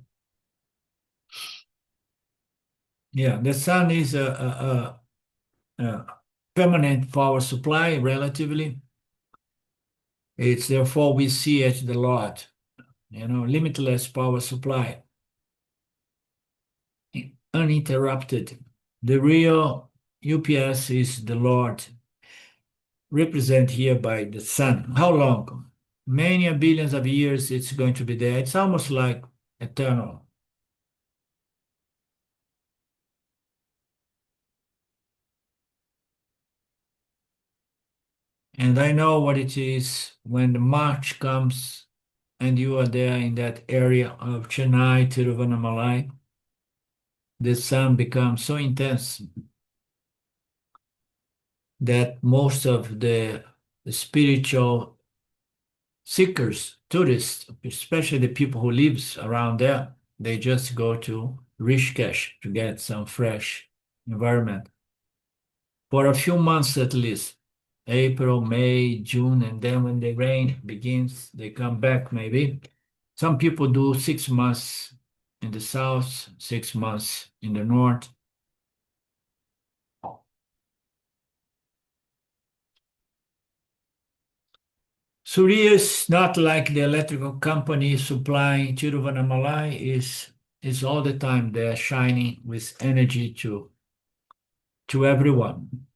Yeah, the sun is a permanent power supply, relatively. It's therefore we see it the Lord, limitless power supply, uninterrupted. The real UPS is the Lord, represented here by the sun. How long? Many billions of years it's going to be there. It's almost like eternal. And I know what it is when the March comes and you are there in that area of Chennai, Tiruvannamalai. The sun becomes so intense that most of the spiritual seekers, tourists, especially the people who lives around there, they just go to Rishikesh to get some fresh environment for a few months at least. April, May, June, and then when the rain begins, they come back maybe. Some people do 6 months in the south, 6 months in the north. Surya is not like the electrical company supplying Tiruvannamalai, is all the time there shining with energy to everyone.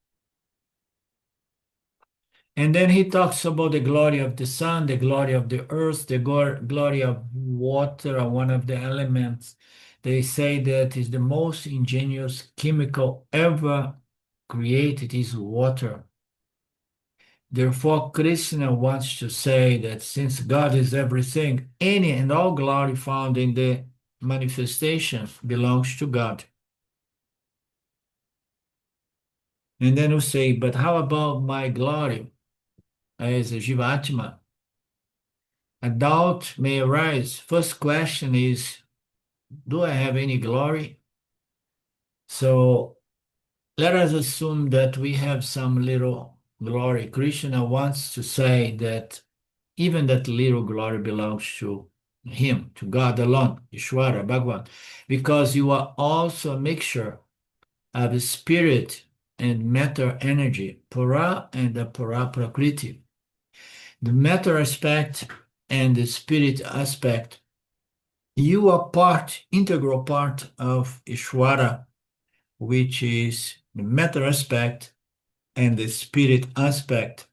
And then he talks about the glory of the sun, the glory of the earth, the glory of water, one of the elements. They say that is the most ingenious chemical ever created is water. Therefore, Krishna wants to say that since God is everything, any and all glory found in the manifestation belongs to God. And then we say, but how about my glory as a Jivatma? A doubt may arise. First question is, do I have any glory? So let us assume that we have some little glory. Krishna wants to say that even that little glory belongs to him, to God alone, Ishvara, Bhagwan, because you are also a mixture of spirit and matter energy, Pura and the Pura Prakriti. The matter aspect and the spirit aspect, you are integral part of Ishvara, which is the matter aspect and the spirit aspect,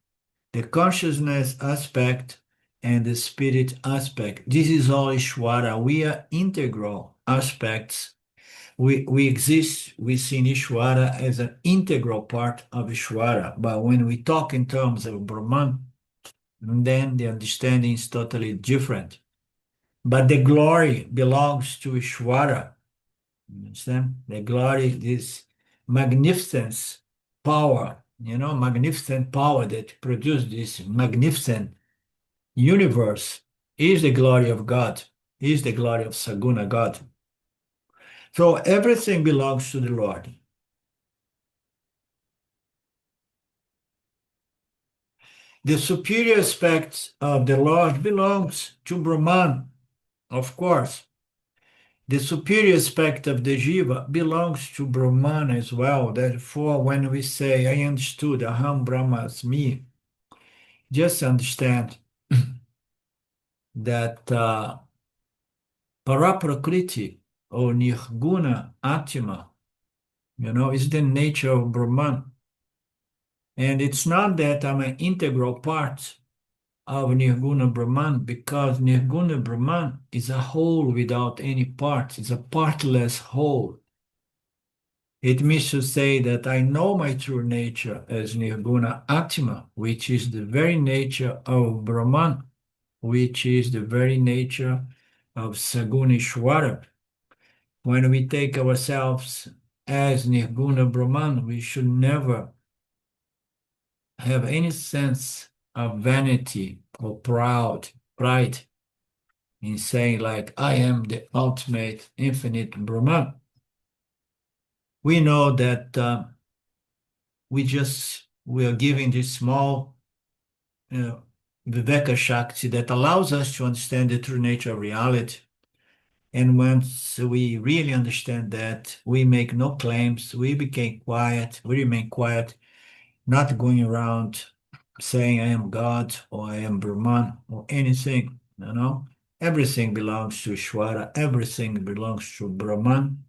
the consciousness aspect and the spirit aspect. This is all Ishvara. We are integral aspects. We exist within Ishvara as an integral part of Ishvara. But when we talk in terms of Brahman, then the understanding is totally different. But the glory belongs to Ishvara. You understand? The glory, this magnificence, power, magnificent power that produced this magnificent universe is the glory of God, is the glory of Saguna God. So everything belongs to the Lord. The superior aspect of the Lord belongs to Brahman, of course. The superior aspect of the Jiva belongs to Brahman as well. Therefore, when we say, I understood Aham Brahmasmi, just understand that Paraprakriti or Nirguna Atma, is the nature of Brahman. And it's not that I'm an integral part of Nirguna Brahman, because Nirguna Brahman is a whole without any parts. It's a partless whole. It means to say that I know my true nature as Nirguna Atma, which is the very nature of Brahman, which is the very nature of Saguna Ishvara. When we take ourselves as Nirguna Brahman, we should never have any sense of vanity or pride in saying like, I am the ultimate infinite Brahman. We know that we are giving this small Viveka Shakti that allows us to understand the true nature of reality. And once we really understand that, we make no claims, we remain quiet, not going around saying I am God or I am Brahman or anything, Everything belongs to Ishvara, everything belongs to Brahman.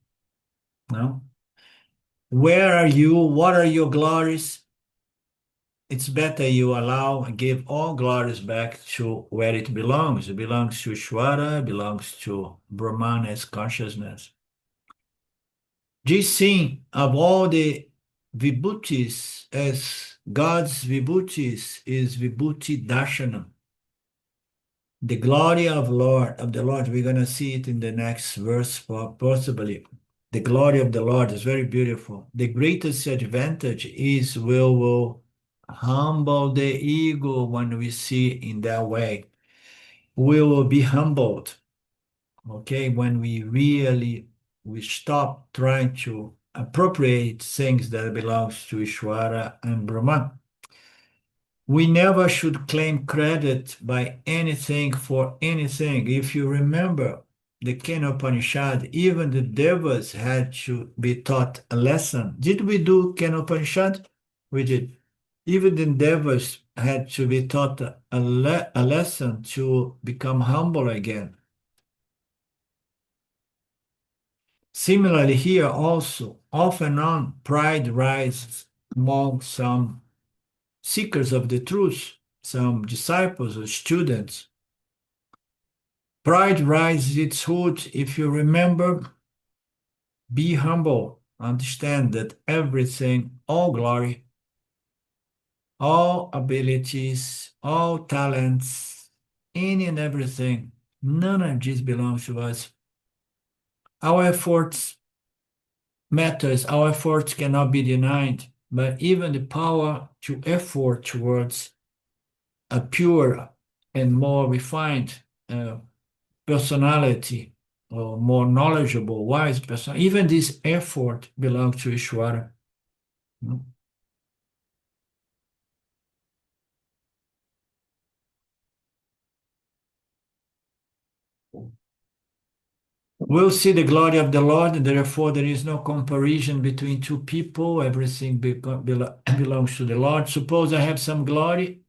Where are you? What are your glories? It's better you allow and give all glories back to where it belongs. It belongs to Ishvara, it belongs to Brahman as consciousness. This thing of all the vibhutis as God's vibhutis is vibhuti darshanam. The glory of the Lord, we're going to see it in the next verse possibly. The glory of the Lord is very beautiful. The greatest advantage is we will humble the ego when we see in that way. We will be humbled, okay, when we stop trying to appropriate things that belongs to Ishvara and Brahman. We never should claim credit by anything for anything. If you remember the Kena Upanishad, even the devas had to be taught a lesson. Did we do Kena Upanishad? We did. Even the devas had to be taught a lesson to become humble again. Similarly, here also, off and on, pride rises among some seekers of the truth, some disciples or students. Pride rises its hood. If you remember, be humble. Understand that everything, all glory, all abilities, all talents, any and everything, none of this belongs to us. Our efforts matters. Our efforts cannot be denied, but even the power to effort towards a pure and more refined personality, or more knowledgeable, wise person, even this effort belongs to Ishvara. We'll see the glory of the Lord, and therefore there is no comparison between two people. Everything belongs to the Lord. Suppose I have some glory,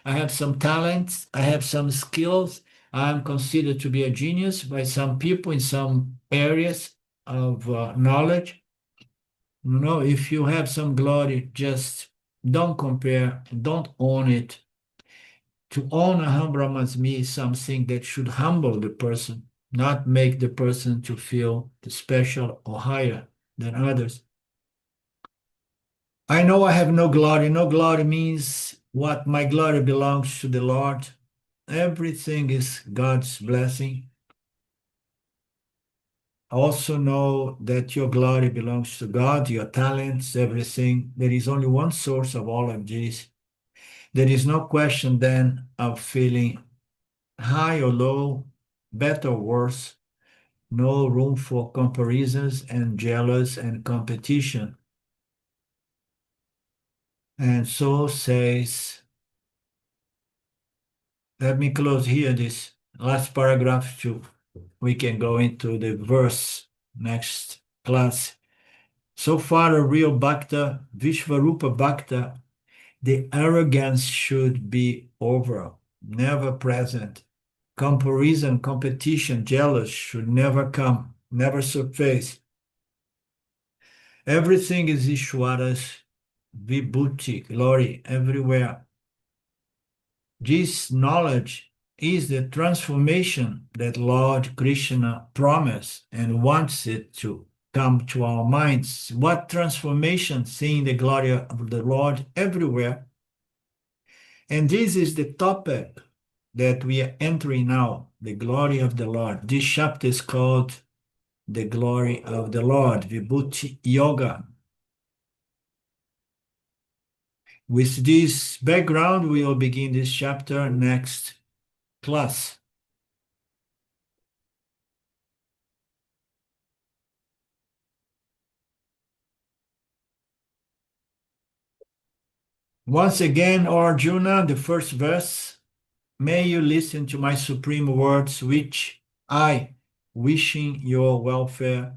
I have some talents, I have some skills. I am considered to be a genius by some people in some areas of knowledge. If you have some glory, just don't compare, don't own it. To own Aham Brahmasmi is something that should humble the person, not make the person to feel special or higher than others. I know I have no glory. No glory means what? My glory belongs to the Lord. Everything is God's blessing. Also know that your glory belongs to God, your talents, everything. There is only one source of all of this. There is no question then of feeling high or low, better or worse. No room for comparisons and jealous and competition. And so says, let me close here this last paragraph too. We can go into the verse next class. So far, a real bhakta, Vishvarupa bhakta, the arrogance should be over, never present. Comparison, competition, jealous should never come, never surface. Everything is Ishwara's vibhuti, glory, everywhere. This knowledge is the transformation that Lord Krishna promised and wants it to come to our minds. What transformation? Seeing the glory of the Lord everywhere. And this is the topic that we are entering now, the glory of the Lord. This chapter is called the glory of the Lord, Vibhuti Yoga. With this background, we will begin this chapter next class. Once again, Arjuna, the first verse, may you listen to my supreme words, which I, wishing your welfare,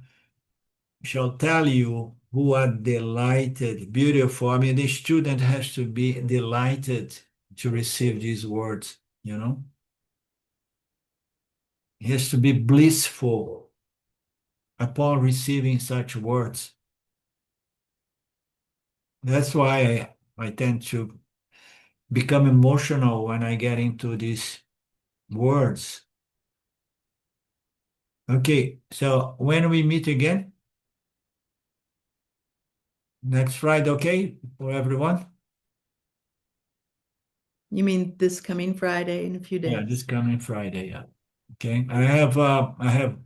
shall tell you who are delighted, beautiful. I mean, the student has to be delighted to receive these words, you know. He has to be blissful upon receiving such words. That's why I tend to become emotional when I get into these words. Okay, so when we meet again, next Friday, okay, for everyone? You mean this coming Friday in a few Yeah, days? this coming Friday, yeah. Okay, I have I have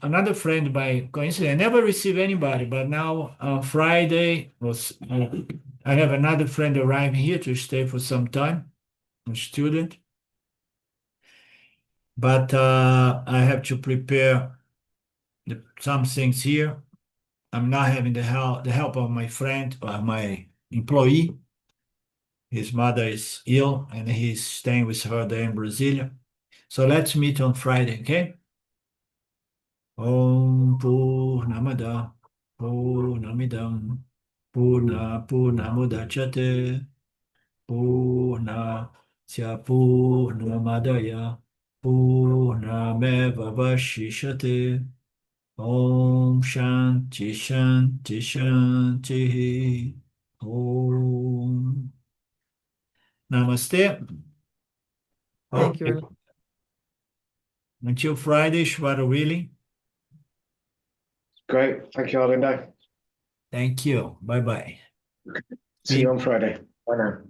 another friend by coincidence. I never receive anybody, but now Friday was I have another friend arriving here to stay for some time, a student. But I have to prepare some things here. I'm not having the help of my friend or my employee. His mother is ill and he's staying with her there in Brasilia. So let's meet on Friday, okay? Om Purnamada Purnamidam Purnamudachyate Purnasya Purnamadaya Purnameva Vashishate Om Shanti Shanti Shanti Om Namaste. Thank you. Until Friday, Shvara Willing. Great. Thank you, Arlindo. Thank you. Bye-bye. See you on Friday. Bye now.